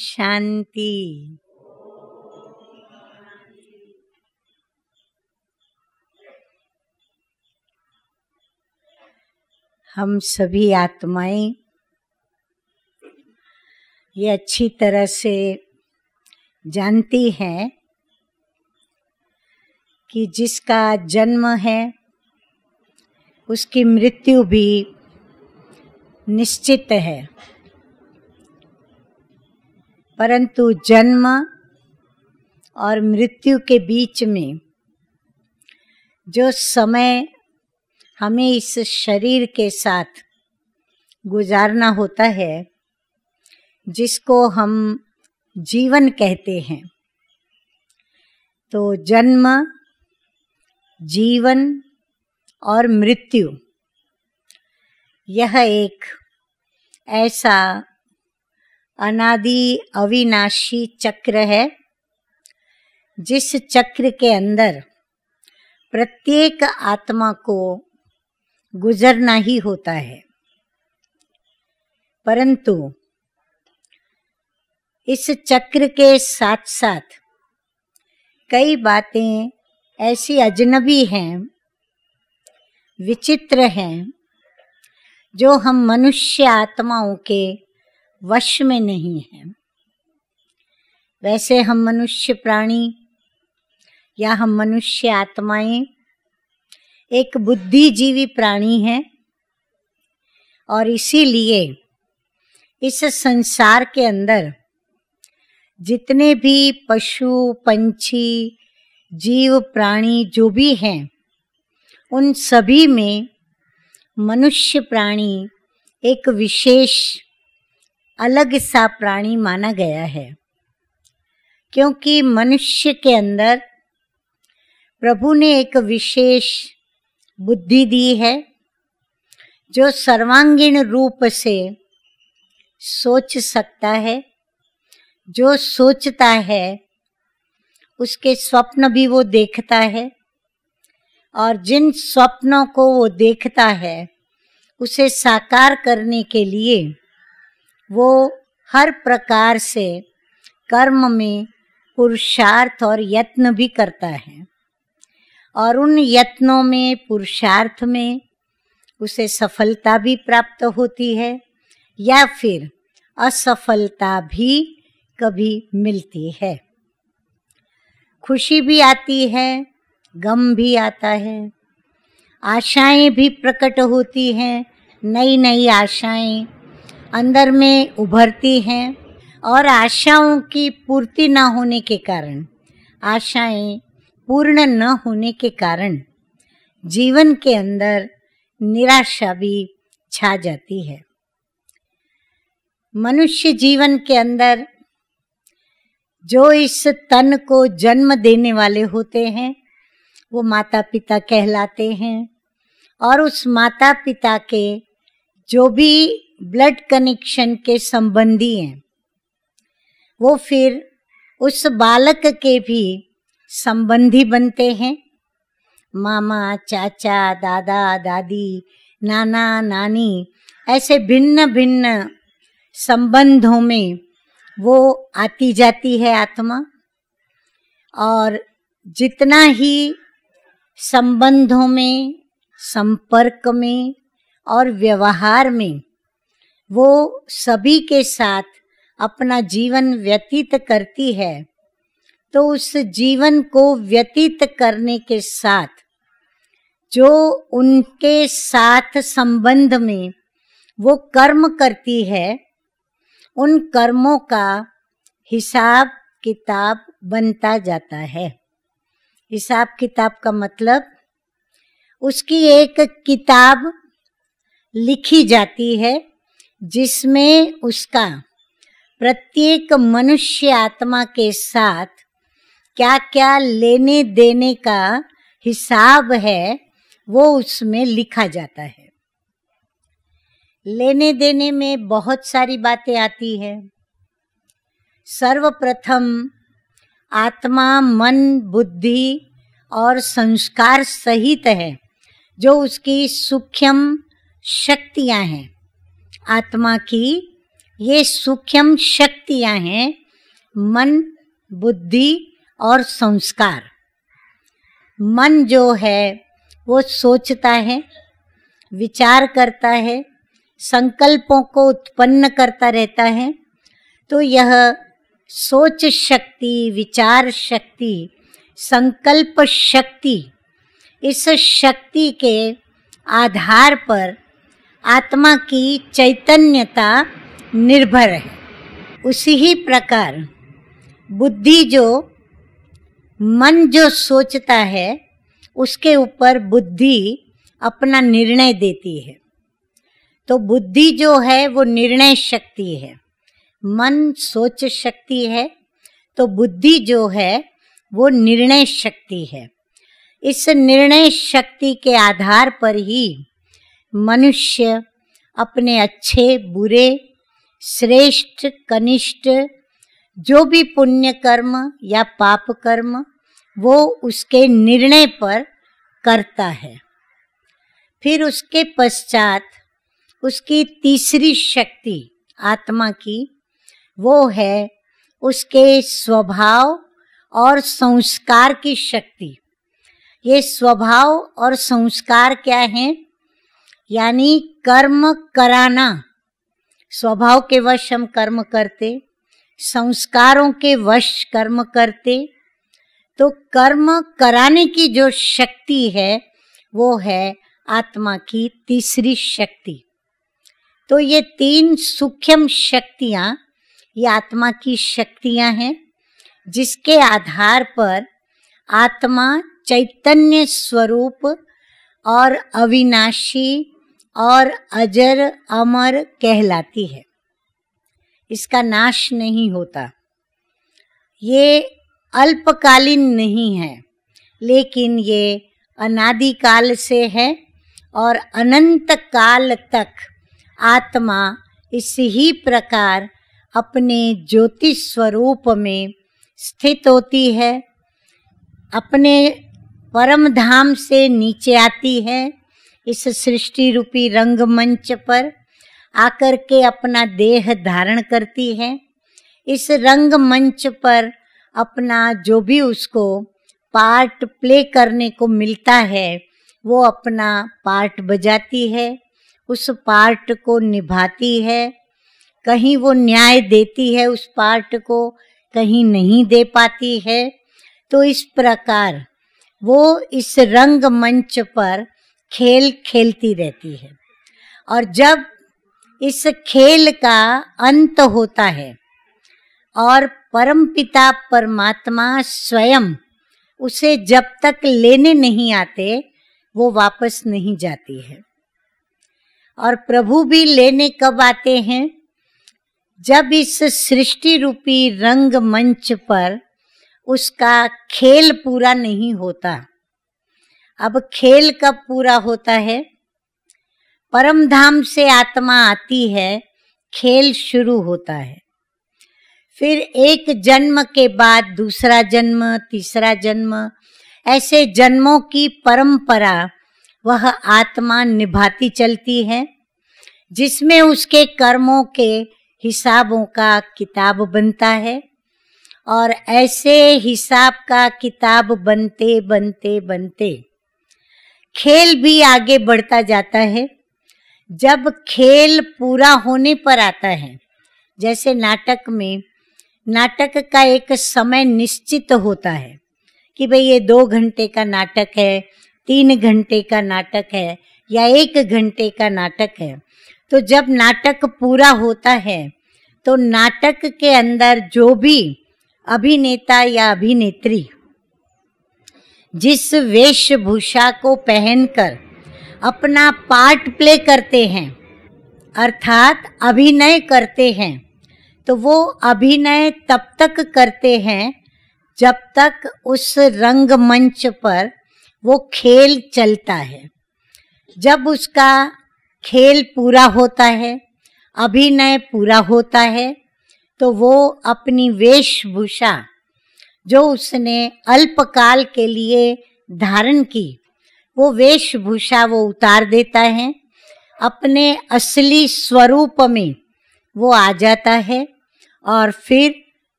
शांति। हम सभी आत्माएं ये अच्छी तरह से जानती हैं कि जिसका जन्म है उसकी मृत्यु भी निश्चित है, परंतु जन्म और मृत्यु के बीच में जो समय हमें इस शरीर के साथ गुजारना होता है, जिसको हम जीवन कहते हैं, तो जन्म, जीवन और मृत्यु यह एक ऐसा अनादि अविनाशी चक्र है जिस चक्र के अंदर प्रत्येक आत्मा को गुजरना ही होता है। परंतु इस चक्र के साथ साथ कई बातें ऐसी अजनबी हैं, विचित्र हैं, जो हम मनुष्य आत्माओं के वश में नहीं हैं। वैसे हम मनुष्य प्राणी या हम मनुष्य आत्माएं एक बुद्धिजीवी प्राणी हैं और इसीलिए इस संसार के अंदर जितने भी पशु पंछी जीव प्राणी जो भी हैं, उन सभी में मनुष्य प्राणी एक विशेष अलग सा प्राणी माना गया है, क्योंकि मनुष्य के अंदर प्रभु ने एक विशेष बुद्धि दी है जो सर्वांगीण रूप से सोच सकता है। जो सोचता है उसके स्वप्न भी वो देखता है, और जिन स्वप्नों को वो देखता है उसे साकार करने के लिए वो हर प्रकार से कर्म में पुरुषार्थ और यत्न भी करता है, और उन यत्नों में पुरुषार्थ में उसे सफलता भी प्राप्त होती है या फिर असफलता भी कभी मिलती है। खुशी भी आती है, गम भी आता है, आशाएं भी प्रकट होती हैं, नई नई आशाएं अंदर में उभरती हैं, और आशाओं की पूर्ति न होने के कारण, आशाएं पूर्ण न होने के कारण जीवन के अंदर निराशा भी छा जाती है। मनुष्य जीवन के अंदर जो इस तन को जन्म देने वाले होते हैं वो माता पिता कहलाते हैं, और उस माता पिता के जो भी ब्लड कनेक्शन के संबंधी हैं वो फिर उस बालक के भी संबंधी बनते हैं। मामा चाचा दादा दादी नाना नानी ऐसे भिन्न भिन्न संबंधों में वो आती जाती है आत्मा, और जितना ही संबंधों में, संपर्क में और व्यवहार में वो सभी के साथ अपना जीवन व्यतीत करती है, तो उस जीवन को व्यतीत करने के साथ जो उनके साथ संबंध में वो कर्म करती है, उन कर्मों का हिसाब किताब बनता जाता है। हिसाब किताब का मतलब उसकी एक किताब लिखी जाती है जिसमें उसका प्रत्येक मनुष्य आत्मा के साथ क्या क्या लेने देने का हिसाब है वो उसमें लिखा जाता है। लेने देने में बहुत सारी बातें आती है। सर्वप्रथम आत्मा मन बुद्धि और संस्कार सहित है जो उसकी सूक्ष्म शक्तियां हैं आत्मा की, ये सूक्ष्म शक्तियां हैं, मन, बुद्धि और संस्कार। मन जो है वो सोचता है, विचार करता है, संकल्पों को उत्पन्न करता रहता है। तो यह सोच शक्ति, विचार शक्ति, संकल्प शक्ति, इस शक्ति के आधार पर आत्मा की चैतन्यता निर्भर है। उसी ही प्रकार बुद्धि जो, मन जो सोचता है उसके ऊपर बुद्धि अपना निर्णय देती है। तो बुद्धि जो है वो निर्णय शक्ति है, मन सोच शक्ति है, तो बुद्धि जो है वो निर्णय शक्ति है। इस निर्णय शक्ति के आधार पर ही मनुष्य अपने अच्छे, बुरे, श्रेष्ठ, कनिष्ठ, जो भी पुण्य कर्म या पाप कर्म वो उसके निर्णय पर करता है। फिर उसके पश्चात उसकी तीसरी शक्ति आत्मा की, वो है उसके स्वभाव और संस्कार की शक्ति। ये स्वभाव और संस्कार क्या है? यानी कर्म कराना। स्वभाव के वश हम कर्म करते, संस्कारों के वश कर्म करते। तो कर्म कराने की जो शक्ति है वो है आत्मा की तीसरी शक्ति। तो ये तीन सूक्ष्म शक्तियाँ ये आत्मा की शक्तियाँ हैं, जिसके आधार पर आत्मा चैतन्य स्वरूप और अविनाशी और अजर अमर कहलाती है। इसका नाश नहीं होता। ये अल्पकालीन नहीं है, लेकिन ये अनादिकाल से है और अनंत काल तक आत्मा इसी ही प्रकार अपने ज्योति स्वरूप में स्थित होती है, अपने परम धाम से नीचे आती है, इस सृष्टि रूपी रंगमंच पर आकर के अपना देह धारण करती है। इस रंगमंच पर अपना जो भी उसको पार्ट प्ले करने को मिलता है वो अपना पार्ट बजाती है, उस पार्ट को निभाती है। कहीं वो न्याय देती है उस पार्ट को, कहीं नहीं दे पाती है। तो इस प्रकार वो इस रंगमंच पर खेल खेलती रहती है। और जब इस खेल का अंत होता है और परमपिता परमात्मा स्वयं उसे जब तक लेने नहीं आते वो वापस नहीं जाती है। और प्रभु भी लेने कब आते हैं? जब इस सृष्टि रूपी रंगमंच पर उसका खेल पूरा नहीं होता। अब खेल कब पूरा होता है? परम धाम से आत्मा आती है, खेल शुरू होता है। फिर एक जन्म के बाद दूसरा जन्म, तीसरा जन्म, ऐसे जन्मों की परंपरा वह आत्मा निभाती चलती है, जिसमें उसके कर्मों के हिसाबों का किताब बनता है। और ऐसे हिसाब का किताब बनते बनते बनते खेल भी आगे बढ़ता जाता है। जब खेल पूरा होने पर आता है, जैसे नाटक में, नाटक का एक समय निश्चित होता है कि भाई ये 2 घंटे का नाटक है, 3 घंटे का नाटक है या 1 घंटे का नाटक है। तो जब नाटक पूरा होता है तो नाटक के अंदर जो भी अभिनेता या अभिनेत्री जिस वेशभूषा को पहनकर अपना पार्ट प्ले करते हैं, अर्थात अभिनय करते हैं, तो वो अभिनय तब तक करते हैं जब तक उस रंगमंच पर वो खेल चलता है। जब उसका खेल पूरा होता है, अभिनय पूरा होता है, तो वो अपनी वेशभूषा जो उसने अल्पकाल के लिए धारण की, वो वेशभूषा वो उतार देता है, अपने असली स्वरूप में वो आ जाता है और फिर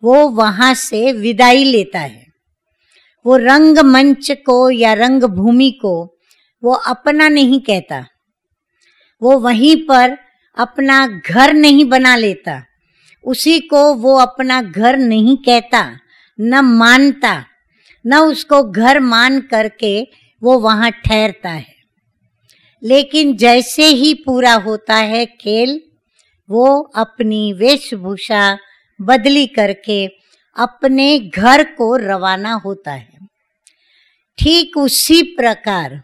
वो वहाँ से विदाई लेता है। वो रंग मंच को या रंग भूमि को वो अपना नहीं कहता, वो वहीं पर अपना घर नहीं बना लेता, उसी को वो अपना घर नहीं कहता, न मानता, न उसको घर मान करके वो वहाँ ठहरता है। लेकिन जैसे ही पूरा होता है खेल, वो अपनी वेशभूषा बदली करके अपने घर को रवाना होता है। ठीक उसी प्रकार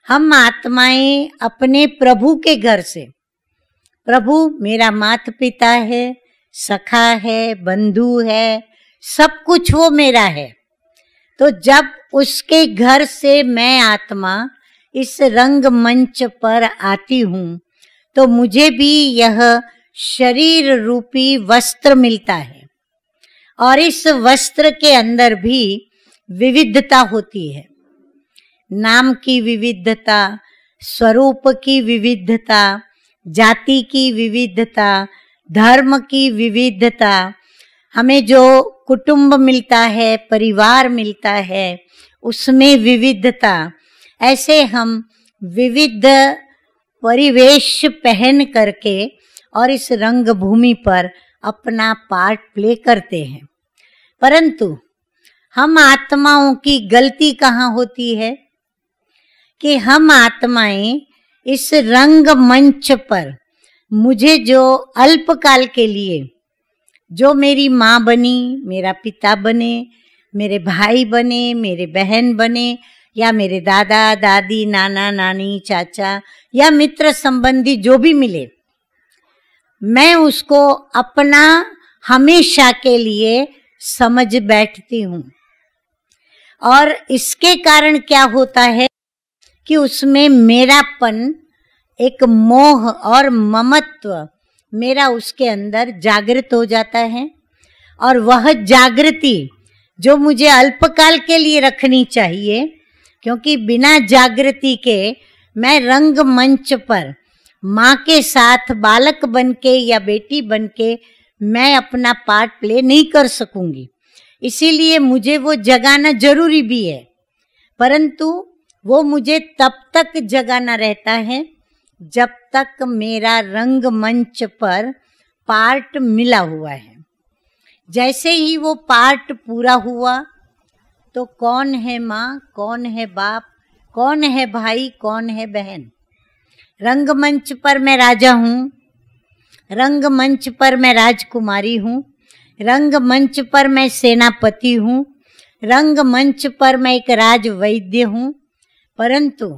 हम आत्माएं अपने प्रभु के घर से, प्रभु मेरा माता पिता है, सखा है, बंधु है, सब कुछ वो मेरा है। तो जब उसके घर से मैं आत्मा इस रंग मंच पर आती हूँ, तो मुझे भी यह शरीर रूपी वस्त्र मिलता है और इस वस्त्र के अंदर भी विविधता होती है। नाम की विविधता, स्वरूप की विविधता, जाति की विविधता, धर्म की विविधता, हमें जो कुटुंब मिलता है, परिवार मिलता है, उसमें विविधता। ऐसे हम विविध परिवेश पहन करके और इस रंग भूमि पर अपना पार्ट प्ले करते हैं। परंतु हम आत्माओं की गलती कहाँ होती है कि हम आत्माएं इस रंग मंच पर मुझे जो अल्पकाल के लिए, जो मेरी माँ बनी, मेरा पिता बने, मेरे भाई बने, मेरे बहन बने, या मेरे दादा दादी, नाना नानी, चाचा या मित्र संबंधी जो भी मिले, मैं उसको अपना हमेशा के लिए समझ बैठती हूँ। और इसके कारण क्या होता है कि उसमें मेरापन, एक मोह और ममत्व मेरा उसके अंदर जागृत हो जाता है। और वह जागृति जो मुझे अल्पकाल के लिए रखनी चाहिए, क्योंकि बिना जागृति के मैं रंग मंच पर माँ के साथ बालक बनके या बेटी बनके मैं अपना पार्ट प्ले नहीं कर सकूंगी। इसीलिए मुझे वो जगाना जरूरी भी है, परंतु वो मुझे तब तक जगाना रहता है जब तक मेरा रंग मंच पर पार्ट मिला हुआ है। जैसे ही वो पार्ट पूरा हुआ तो कौन है माँ, कौन है बाप, कौन है भाई, कौन है बहन। रंगमंच पर मैं राजा हूँ, रंगमंच पर मैं राजकुमारी हूँ, रंगमंच पर मैं सेनापति हूँ, रंगमंच पर मैं एक राजवैद्य हूँ, परंतु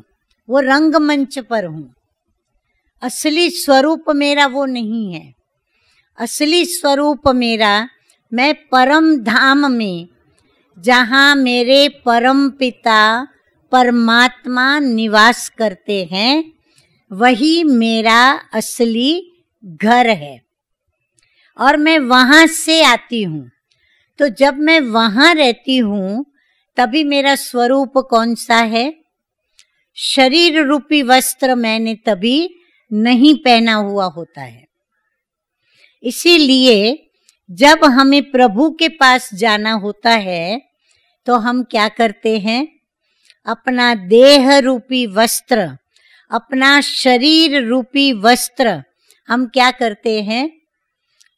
वो रंगमंच पर हूँ। असली स्वरूप मेरा वो नहीं है। असली स्वरूप मेरा, मैं परम धाम में, जहाँ मेरे परम पिता परमात्मा निवास करते हैं, वही मेरा असली घर है और मैं वहाँ से आती हूँ। तो जब मैं वहाँ रहती हूँ तभी मेरा स्वरूप कौन सा है? शरीर रूपी वस्त्र मैंने तभी नहीं पहना हुआ होता है। इसीलिए जब हमें प्रभु के पास जाना होता है तो हम क्या करते हैं? अपना देह रूपी वस्त्र, अपना शरीर रूपी वस्त्र हम क्या करते हैं?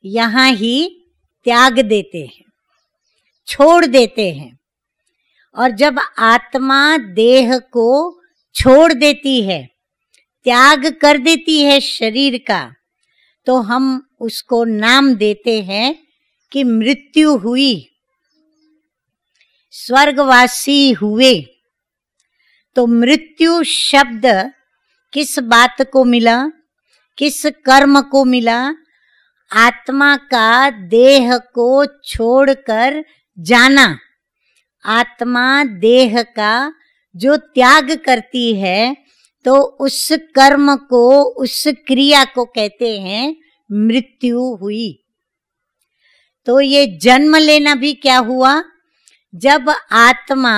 यहाँ ही त्याग देते हैं, छोड़ देते हैं। और जब आत्मा देह को छोड़ देती है, त्याग कर देती है शरीर का, तो हम उसको नाम देते हैं कि मृत्यु हुई, स्वर्गवासी हुए। तो मृत्यु शब्द किस बात को मिला, किस कर्म को मिला? आत्मा का देह को छोड़कर जाना। आत्मा देह का जो त्याग करती है तो उस कर्म को, उस क्रिया को कहते हैं मृत्यु हुई। तो ये जन्म लेना भी क्या हुआ? जब आत्मा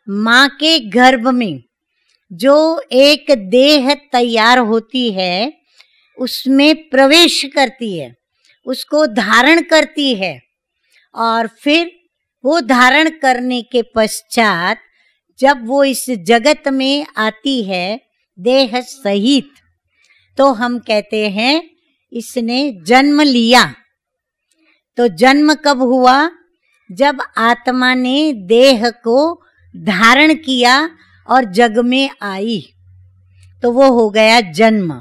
माँ के गर्भ में जो एक देह तैयार होती है उसमें प्रवेश करती है, उसको धारण करती है और फिर वो धारण करने के पश्चात जब वो इस जगत में आती है देह सहित, तो हम कहते हैं इसने जन्म लिया। तो जन्म कब हुआ? जब आत्मा ने देह को धारण किया और जग में आई, तो वो हो गया जन्म।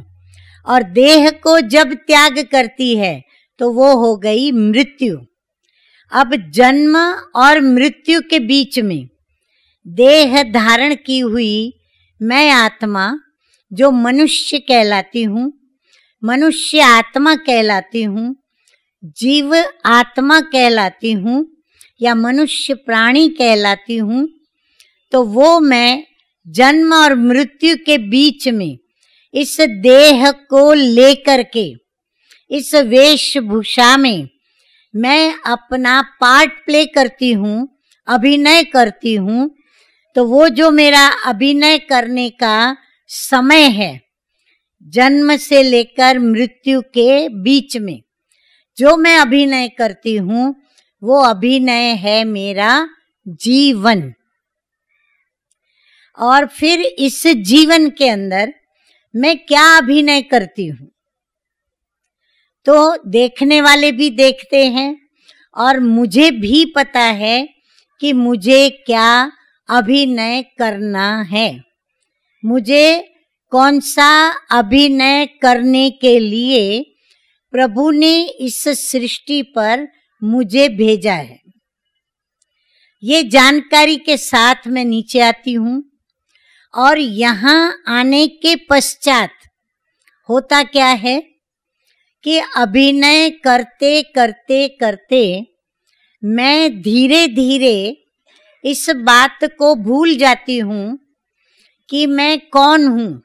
और देह को जब त्याग करती है तो वो हो गई मृत्यु। अब जन्म और मृत्यु के बीच में देह धारण की हुई मैं आत्मा, जो मनुष्य कहलाती हूँ, मनुष्य आत्मा कहलाती हूँ, जीव आत्मा कहलाती हूँ या मनुष्य प्राणी कहलाती हूँ, तो वो मैं जन्म और मृत्यु के बीच में इस देह को लेकर के इस वेशभूषा में मैं अपना पार्ट प्ले करती हूँ, अभिनय करती हूँ। तो वो जो मेरा अभिनय करने का समय है, जन्म से लेकर मृत्यु के बीच में जो मैं अभिनय करती हूँ, वो अभिनय है मेरा जीवन। और फिर इस जीवन के अंदर मैं क्या अभिनय करती हूँ, तो देखने वाले भी देखते हैं और मुझे भी पता है कि मुझे क्या अभिनय करना है, मुझे कौन सा अभिनय करने के लिए प्रभु ने इस सृष्टि पर मुझे भेजा है। ये जानकारी के साथ मैं नीचे आती हूँ और यहाँ आने के पश्चात होता क्या है कि अभिनय करते करते करते मैं धीरे धीरे इस बात को भूल जाती हूँ कि मैं कौन हूँ,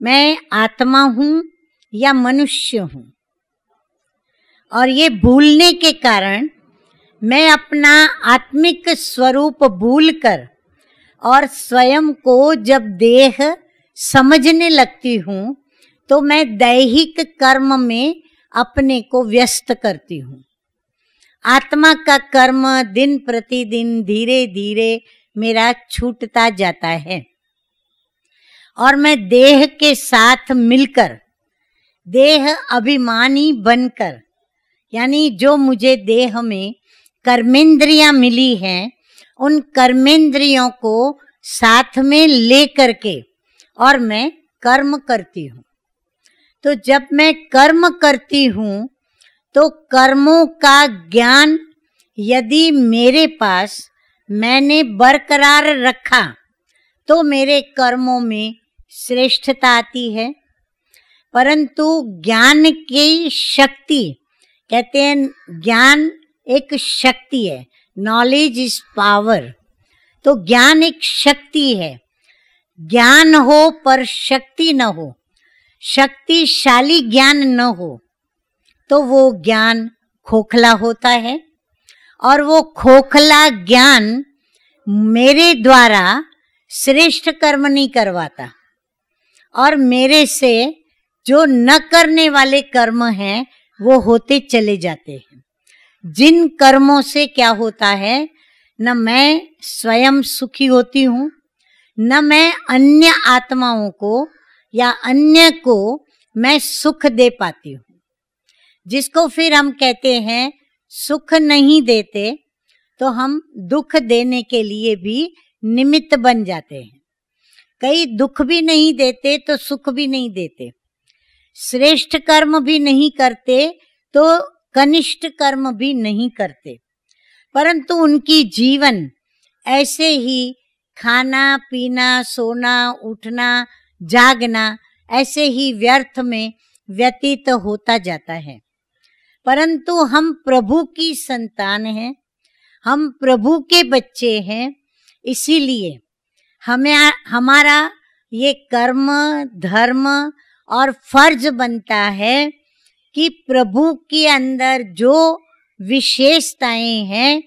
मैं आत्मा हूँ या मनुष्य हूँ। और ये भूलने के कारण मैं अपना आत्मिक स्वरूप भूलकर और स्वयं को जब देह समझने लगती हूँ, तो मैं दैहिक कर्म में अपने को व्यस्त करती हूँ। आत्मा का कर्म दिन प्रतिदिन धीरे धीरे मेरा छूटता जाता है और मैं देह के साथ मिलकर, देह अभिमानी बनकर, यानी जो मुझे देह में कर्मेंद्रियां मिली हैं, उन कर्मेंद्रियों को साथ में ले करके और मैं कर्म करती हूँ। तो जब मैं कर्म करती हूँ तो कर्मों का ज्ञान यदि मेरे पास मैंने बरकरार रखा तो मेरे कर्मों में श्रेष्ठता आती है। परंतु ज्ञान की शक्ति, कहते हैं ज्ञान एक शक्ति है, नॉलेज इज पावर। तो ज्ञान एक शक्ति है, ज्ञान हो पर शक्ति न हो, शक्तिशाली ज्ञान न हो, तो वो ज्ञान खोखला होता है और वो खोखला ज्ञान मेरे द्वारा श्रेष्ठ कर्म नहीं करवाता और मेरे से जो न करने वाले कर्म हैं वो होते चले जाते हैं। जिन कर्मों से क्या होता है, न मैं स्वयं सुखी होती हूँ, न मैं अन्य आत्माओं को या अन्य को मैं सुख दे पाती हूँ, जिसको फिर हम कहते हैं सुख नहीं देते, तो हम दुख देने के लिए भी निमित्त बन जाते हैं। कई दुख भी नहीं देते तो सुख भी नहीं देते, श्रेष्ठ कर्म भी नहीं करते तो कनिष्ठ कर्म भी नहीं करते, परंतु उनकी जीवन ऐसे ही खाना पीना सोना उठना जागना ऐसे ही व्यर्थ में व्यतीत होता जाता है। परंतु हम प्रभु की संतान हैं, हम प्रभु के बच्चे हैं, इसीलिए हमें हमारा ये कर्म धर्म और फर्ज बनता है कि प्रभु के अंदर जो विशेषताएं हैं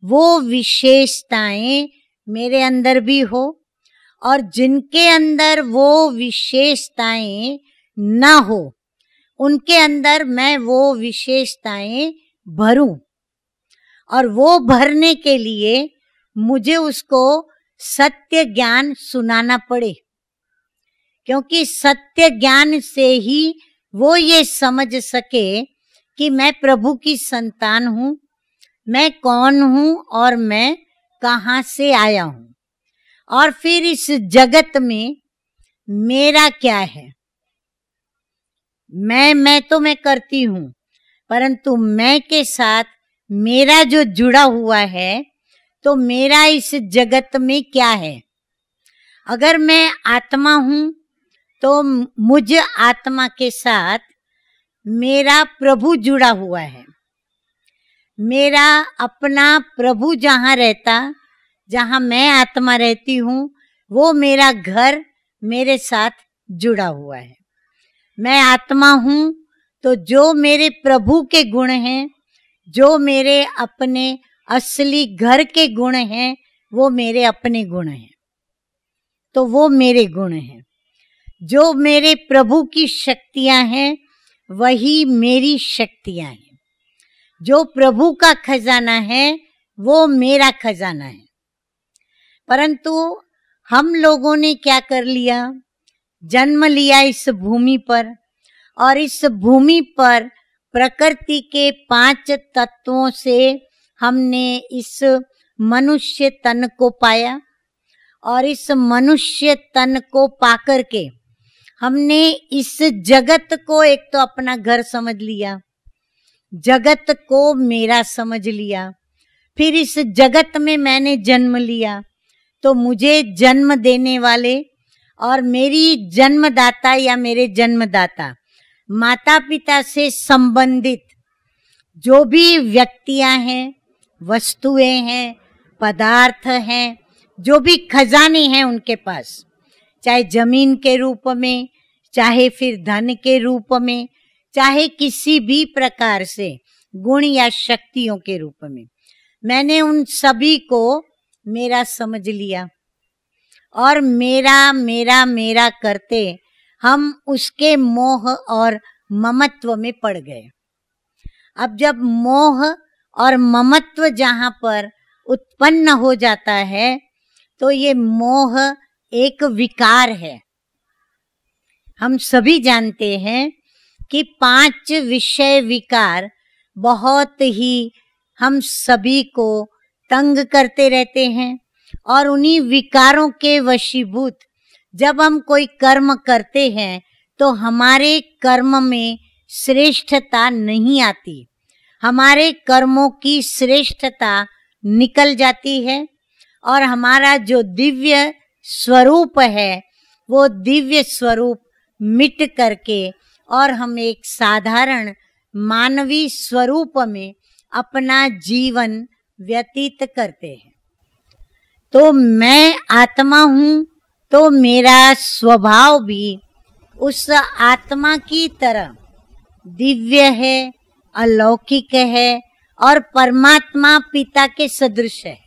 वो विशेषताएं मेरे अंदर भी हो, और जिनके अंदर वो विशेषताएं न हो उनके अंदर मैं वो विशेषताएं भरूं, और वो भरने के लिए मुझे उसको सत्य ज्ञान सुनाना पड़े, क्योंकि सत्य ज्ञान से ही वो ये समझ सके कि मैं प्रभु की संतान हूँ, मैं कौन हूँ और मैं कहाँ से आया हूँ, और फिर इस जगत में मेरा क्या है। मैं तो मैं करती हूँ, परंतु मैं के साथ मेरा जो जुड़ा हुआ है, तो मेरा इस जगत में क्या है। अगर मैं आत्मा हूँ तो मुझ आत्मा के साथ मेरा प्रभु जुड़ा हुआ है। मेरा अपना प्रभु जहाँ रहता, जहाँ मैं आत्मा रहती हूँ, वो मेरा घर मेरे साथ जुड़ा हुआ है। मैं आत्मा हूँ तो जो मेरे प्रभु के गुण हैं, जो मेरे अपने असली घर के गुण हैं, वो मेरे अपने गुण हैं, तो वो मेरे गुण हैं। जो मेरे प्रभु की शक्तियां हैं, वही मेरी शक्तियां हैं। जो प्रभु का खजाना है, वो मेरा खजाना है। परंतु हम लोगों ने क्या कर लिया, जन्म लिया इस भूमि पर, और इस भूमि पर प्रकृति के 5 तत्वों से हमने इस मनुष्य तन को पाया, और इस मनुष्य तन को पाकर के हमने इस जगत को एक तो अपना घर समझ लिया, जगत को मेरा समझ लिया। फिर इस जगत में मैंने जन्म लिया, तो मुझे जन्म देने वाले और मेरी जन्मदाता या मेरे जन्मदाता माता पिता से संबंधित जो भी व्यक्तियां हैं, वस्तुएं हैं, पदार्थ हैं, जो भी खजाने हैं उनके पास, चाहे जमीन के रूप में, चाहे फिर धन के रूप में, चाहे किसी भी प्रकार से गुण या शक्तियों के रूप में, मैंने उन सभी को मेरा समझ लिया, और मेरा मेरा मेरा करते हम उसके मोह और ममत्व में पड़ गए। अब जब मोह और ममत्व जहाँ पर उत्पन्न हो जाता है, तो ये मोह एक विकार है। हम सभी जानते हैं कि 5 विषय विकार बहुत ही हम सभी को तंग करते रहते हैं, और उन्हीं विकारों के वशीभूत जब हम कोई कर्म करते हैं, तो हमारे कर्म में श्रेष्ठता नहीं आती, हमारे कर्मों की श्रेष्ठता निकल जाती है, और हमारा जो दिव्य स्वरूप है, वो दिव्य स्वरूप मिट करके और हम एक साधारण मानवीय स्वरूप में अपना जीवन व्यतीत करते हैं। तो मैं आत्मा हूँ, तो मेरा स्वभाव भी उस आत्मा की तरह दिव्य है, अलौकिक है, और परमात्मा पिता के सदृश है।